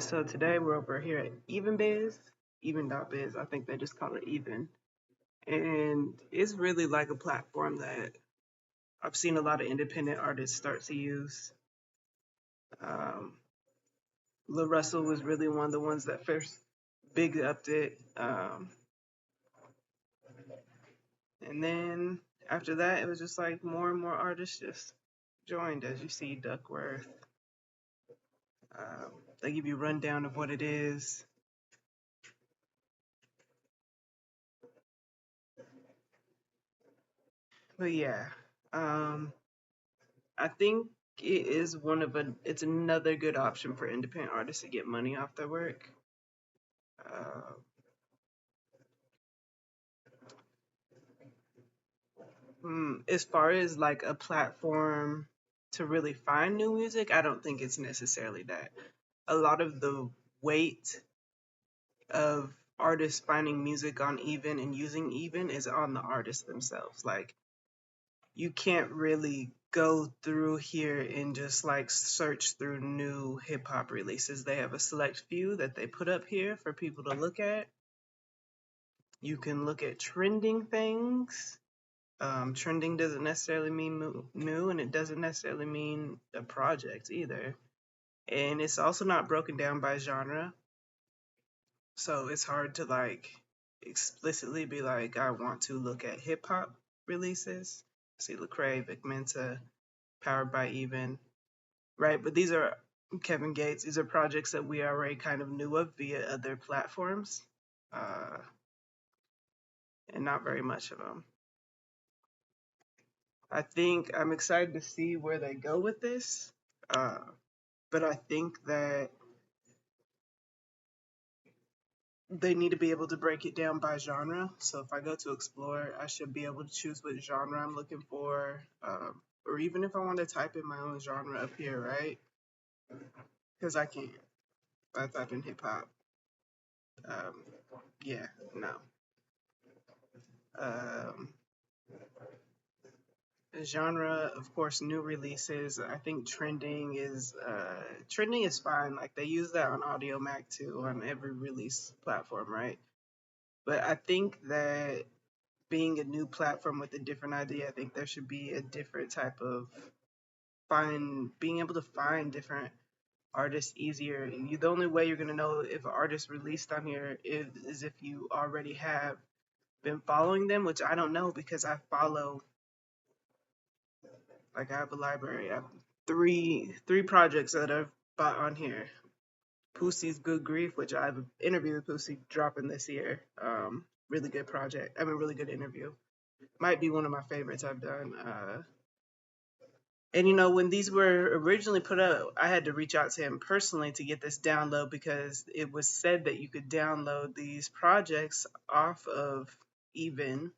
Alright, so today we're over here at EVEN.biz, EVEN.biz, I think they just call it Even. And it's really like a platform that I've seen a lot of independent artists start to use. Um, Lil Russell was really one of the ones that first big upped it. And then after that, it was just like more and more artists just joined, as you see Duckworth. They give you a rundown of what it is. But yeah, I think it is it's another good option for independent artists to get money off their work. Uh, as far as like a platform to really find new music, I don't think it's necessarily that. A lot of the weight of artists finding music on Even and using Even is on the artists themselves. Like, you can't really go through here and just like search through new hip hop releases. They have a select few that they put up here for people to look at. You can look at trending things. Trending doesn't necessarily mean new, and it doesn't necessarily mean a project either. And it's also not broken down by genre. So it's hard to like explicitly be like, I want to look at hip hop releases. See Lecrae, Vic Mensa, Powered by Even, right? But these are Kevin Gates. These are projects that we already kind of knew of via other platforms, uh, and not very much of them. I think I'm excited to see where they go with this, but I think that they need to be able to break it down by genre. So if I go to explore, I should be able to choose what genre I'm looking for, or even if I want to type in my own genre up here, right? Because I can't. If I type in hip hop, um, yeah, no. Um, Genre, of course, new releases. I think trending is fine. Like they use that on Audio Mac too, on every release platform, right? But I think that being a new platform with a different idea, I think there should be a different type of being able to find different artists easier. The only way you're gonna know if an artist released on here is if you already have been following them, which I don't know because I follow, like I have a library. I have three projects that I've bought on here. Poosie's Good Grief, which I've interviewed Poosie dropping this year. Really good project. I mean, really good interview. Might be one of my favorites I've done. And when these were originally put up, I had to reach out to him personally to get this download because it was said that you could download these projects off of Even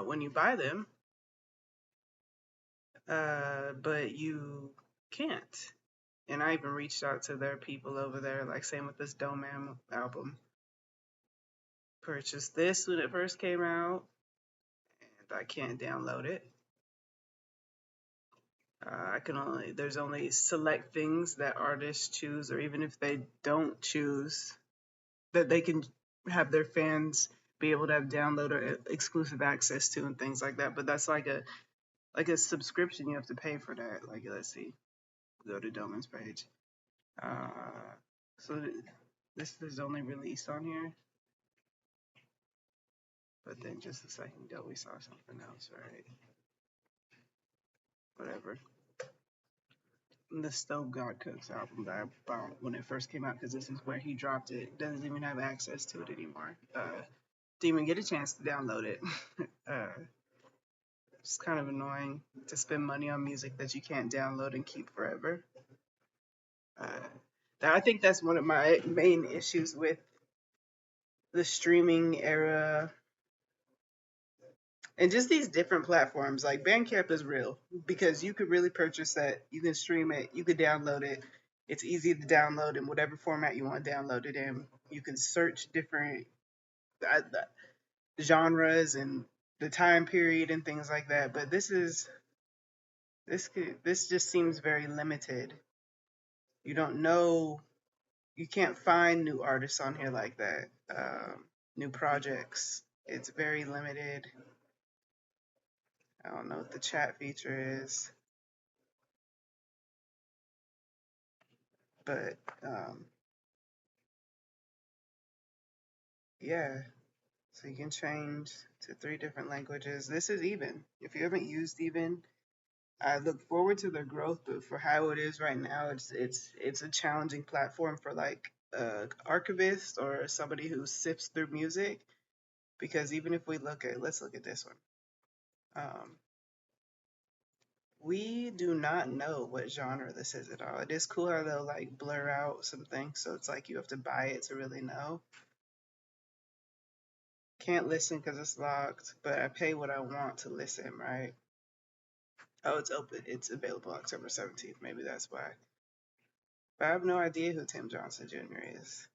when you buy them, but you can't. And I even reached out to their people over there, like same with this Dome album. Purchased this when it first came out, and I can't download it. There's only select things that artists choose, or even if they don't choose, that they can have their fans be able to have download or exclusive access to and things like that. But that's like a subscription. You have to pay for that. Like, let's see, go to Doman's page. So this is only released on here. But then just a second ago, we saw something else, right? Whatever. The Stove God Cooks album that I bought when it first came out, because this is where he dropped it, doesn't even have access to it anymore. Didn't even get a chance to download it. It's kind of annoying to spend money on music that you can't download and keep forever. I think that's one of my main issues with the streaming era and just these different platforms. Like Bandcamp is real because you could really purchase that. You can stream it. You could download it. It's easy to download in whatever format you want to download it in. You can search different genres and the time period and things like that. But this just seems very limited. You don't know, you can't find new artists on here like that. New projects. It's very limited. I don't know what the chat feature is, but yeah. So you can change to 3 different languages. This is Even. If you haven't used Even, I look forward to their growth, but for how it is right now, it's a challenging platform for like archivist or somebody who sifts through music. Because even if we look at, let's look at this one. We do not know what genre this is at all. It is cool how they'll like blur out some things, so it's like you have to buy it to really know. Can't listen because it's locked, but I pay what I want to listen, right? Oh, it's open. It's available October 17th. Maybe that's why. But I have no idea who Tim Johnson Jr. is.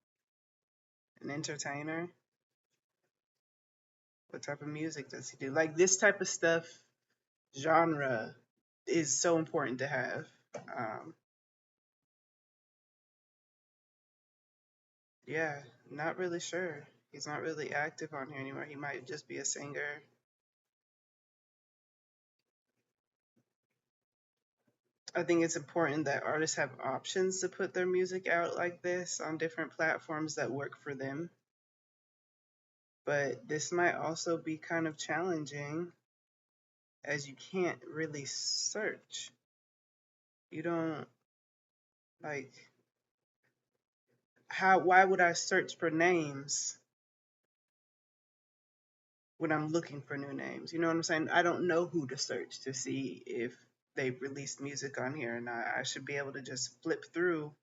An entertainer? What type of music does he do? Like this type of stuff, genre is so important to have. Um, yeah, not really sure. He's not really active on here anymore. He might just be a singer. I think it's important that artists have options to put their music out like this on different platforms that work for them. But this might also be kind of challenging as you can't really search. You don't like why would I search for names when I'm looking for new names? You know what I'm saying? I don't know who to search to see if they've released music on here or not. I should be able to just flip through.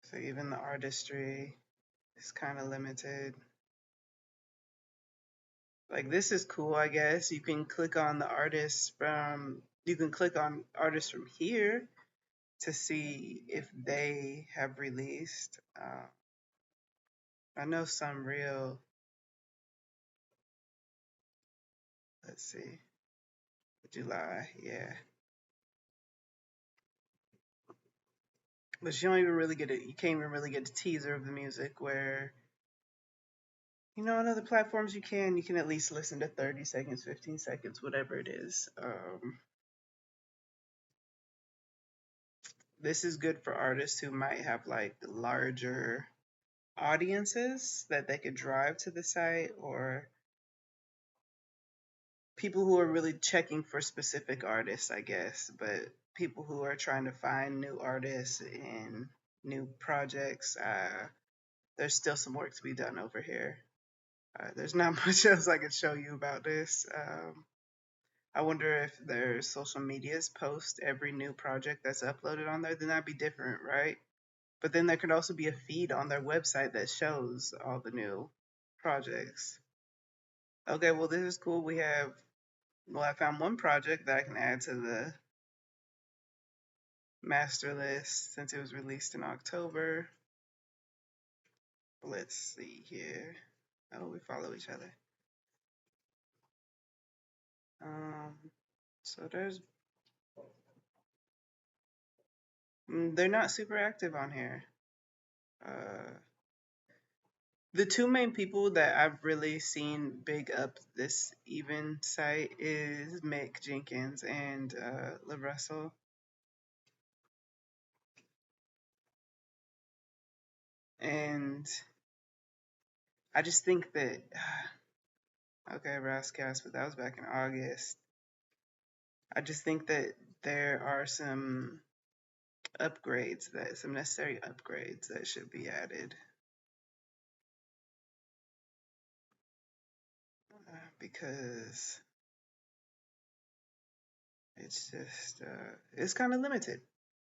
So even the artistry is kind of limited. Like this is cool, I guess. You can click on the artists from here to see if they have released. I know some real. Let's see, July, yeah. But you don't even really get it. You can't even really get a teaser of the music. Where on other platforms you can at least listen to 30 seconds, 15 seconds, whatever it is. This is good for artists who might have like larger audiences that they could drive to the site, or people who are really checking for specific artists, I guess, but people who are trying to find new artists and new projects, there's still some work to be done over here. There's not much else I could show you about this. I wonder if their social medias post every new project that's uploaded on there. Then that'd be different, right? But then there could also be a feed on their website that shows all the new projects. Okay, well, this is cool. I found one project that I can add to the master list since it was released in October. Let's see here. Oh, we follow each other. So they're not super active on here. The two main people that I've really seen big up this Even site is Mick Jenkins and LaRussell. And I just think that, okay, Rascast, but that was back in August. I just think that there are some some necessary upgrades that should be added. Because it's just, it's kind of limited.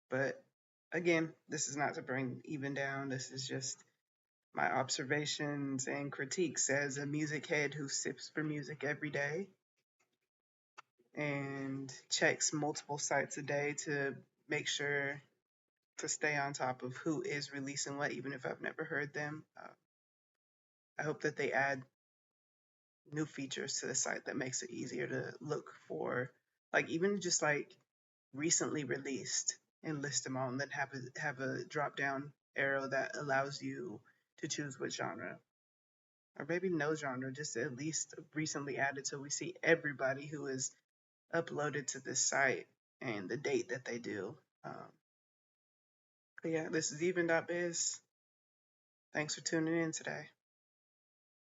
But again, this is not to bring Even down. This is just my observations and critiques as a music head who sips for music every day and checks multiple sites a day to make sure to stay on top of who is releasing what, even if I've never heard them. I hope that they add new features to the site that makes it easier to look for, like even just like recently released and list them all, and then have a drop down arrow that allows you to choose what genre, or maybe no genre, just at least recently added, so we see everybody who is uploaded to this site and the date that they do. But yeah, this is EVEN.biz. Thanks for tuning in today.